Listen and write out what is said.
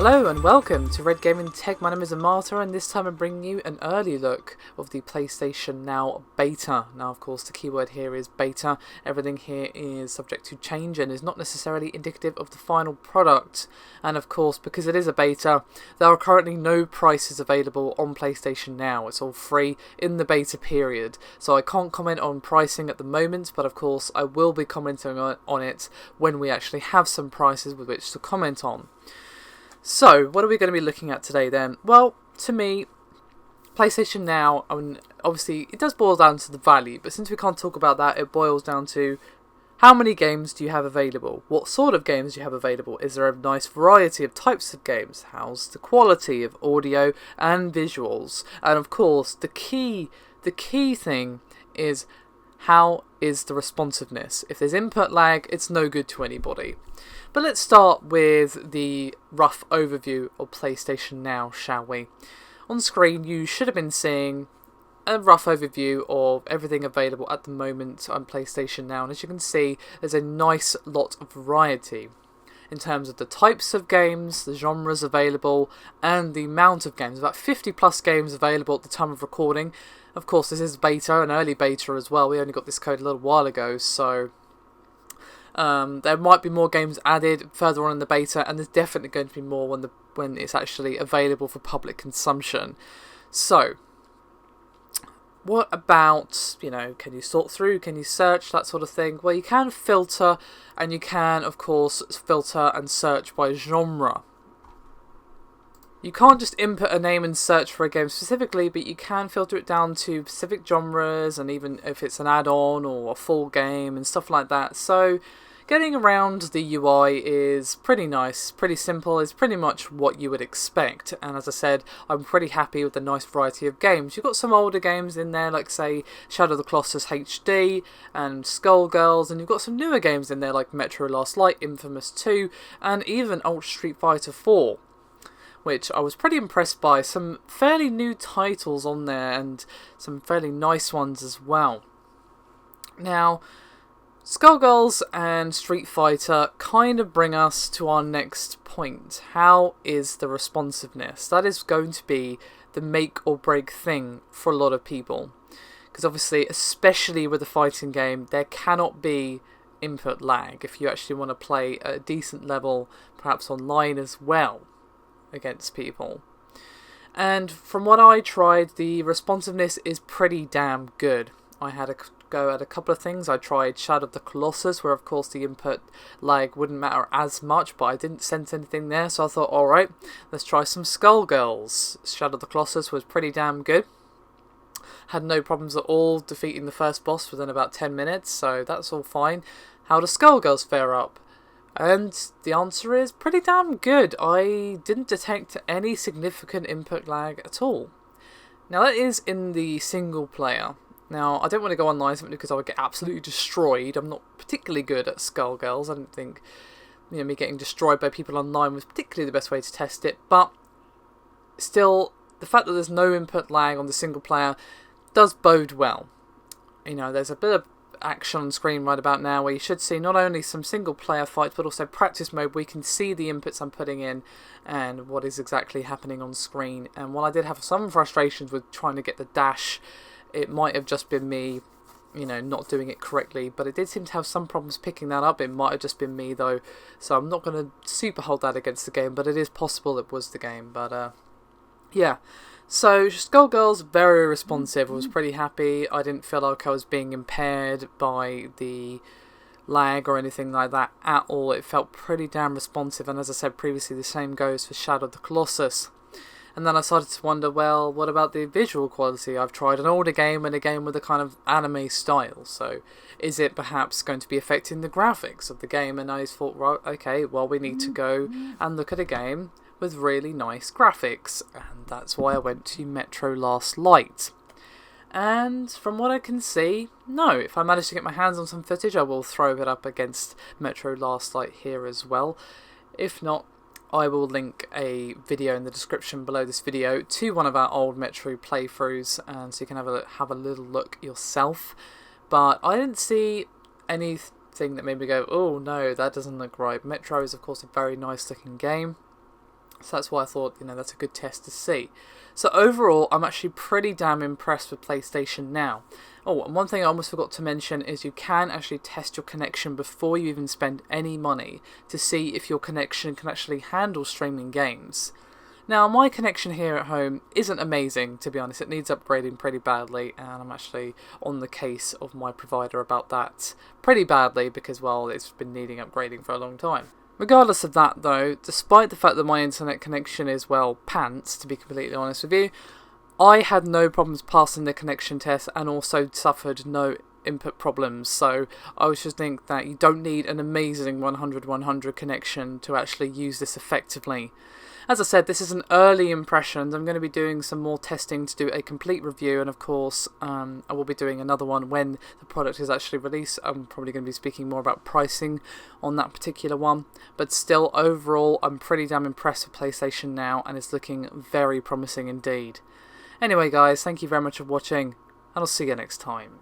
Hello and welcome to Red Gaming Tech. My name is Amata, and this time I'm bringing you an early look of the PlayStation Now beta. Now, of course, the keyword here is beta. Everything here is subject to change and is not necessarily indicative of the final product. And of course, because it is a beta, there are currently no prices available on PlayStation Now. It's all free in the beta period. So I can't comment on pricing at the moment, but of course I will be commenting on it when we actually have some prices with which to comment on. So, what are we going to be looking at today then? Well, to me, PlayStation Now, obviously, it does boil down to the value, but since we can't talk about that, it boils down to how many games do you have available? What sort of games do you have available? Is there a nice variety of types of games? How's the quality of audio and visuals? And of course, the key thing is, how is the responsiveness? If there's input lag, it's no good to anybody. But let's start with the rough overview of PlayStation Now, shall we? On screen, you should have been seeing a rough overview of everything available at the moment on PlayStation Now. And as you can see, there's a nice lot of variety in terms of the types of games, the genres available, and the amount of games. About 50 plus games available at the time of recording. Of course, this is beta, an early beta as well. We only got this code a little while ago, so there might be more games added further on in the beta, and there's definitely going to be more when it's actually available for public consumption. So, what about, can you sort through, can you search, that sort of thing? Well, you can filter, and you can, of course, filter and search by genre. You can't just input a name and search for a game specifically, but you can filter it down to specific genres, and even if it's an add-on or a full game and stuff like that. So getting around the UI is pretty nice, pretty simple, is pretty much what you would expect. And as I said, I'm pretty happy with the nice variety of games. You've got some older games in there, like say Shadow of the Colossus HD and Skullgirls, and you've got some newer games in there like Metro Last Light, Infamous 2, and even Ultra Street Fighter 4. Which I was pretty impressed by. Some fairly new titles on there and some fairly nice ones as well. Now, Skullgirls and Street Fighter kind of bring us to our next point. How is the responsiveness? That is going to be the make or break thing for a lot of people. Because obviously, especially with a fighting game, there cannot be input lag if you actually want to play at a decent level, perhaps online as well, against people. And from what I tried, the responsiveness is pretty damn good. I had a go at a couple of things. I tried Shadow of the Colossus, where of course the input lag wouldn't matter as much, but I didn't sense anything there, so I thought, alright, let's try some Skullgirls. Shadow of the Colossus was pretty damn good. Had no problems at all defeating the first boss within about 10 minutes, so that's all fine. How does Skullgirls fare up? And the answer is pretty damn good. I didn't detect any significant input lag at all. Now that is in the single player. Now I don't want to go online simply because I would get absolutely destroyed. I'm not particularly good at Skullgirls. I don't think me getting destroyed by people online was particularly the best way to test it. But still, the fact that there's no input lag on the single player does bode well. There's a bit of action on screen right about now where you should see not only some single player fights but also practice mode where you can see the inputs I'm putting in and what is exactly happening on screen. And while I did have some frustrations with trying to get the dash, it might have just been me not doing it correctly, but it did seem to have some problems picking that up. It might have just been me though, so I'm not going to super hold that against the game, but it is possible it was the game. But yeah, so Skullgirls, very responsive. I was pretty happy. I didn't feel like I was being impaired by the lag or anything like that at all. It felt pretty damn responsive, and as I said previously, the same goes for Shadow of the Colossus. And then I started to wonder, well, what about the visual quality? I've tried an older game and a game with a kind of anime style, so is it perhaps going to be affecting the graphics of the game? And I thought, right, okay, well, we need to go and look at a game with really nice graphics, and that's why I went to Metro Last Light. And from what I can see, no, if I manage to get my hands on some footage, I will throw it up against Metro Last Light here as well. If not, I will link a video in the description below this video to one of our old Metro playthroughs, and so you can have a little look yourself. But I didn't see anything that made me go, oh no, that doesn't look right. Metro is of course a very nice looking game. So that's why I thought, that's a good test to see. So overall, I'm actually pretty damn impressed with PlayStation Now. Oh, and one thing I almost forgot to mention is you can actually test your connection before you even spend any money to see if your connection can actually handle streaming games. Now, my connection here at home isn't amazing, to be honest. It needs upgrading pretty badly, and I'm actually on the case of my provider about that pretty badly because, well, it's been needing upgrading for a long time. Regardless of that, though, despite the fact that my internet connection is, well, pants, to be completely honest with you, I had no problems passing the connection test and also suffered no input problems. So I was just think that you don't need an amazing 100/100 connection to actually use this effectively. As I said, this is an early impressions. I'm going to be doing some more testing to do a complete review, and of course I will be doing another one when the product is actually released. I'm probably going to be speaking more about pricing on that particular one, but still overall I'm pretty damn impressed with PlayStation Now, and it's looking very promising indeed. Anyway guys, thank you very much for watching, and I'll see you next time.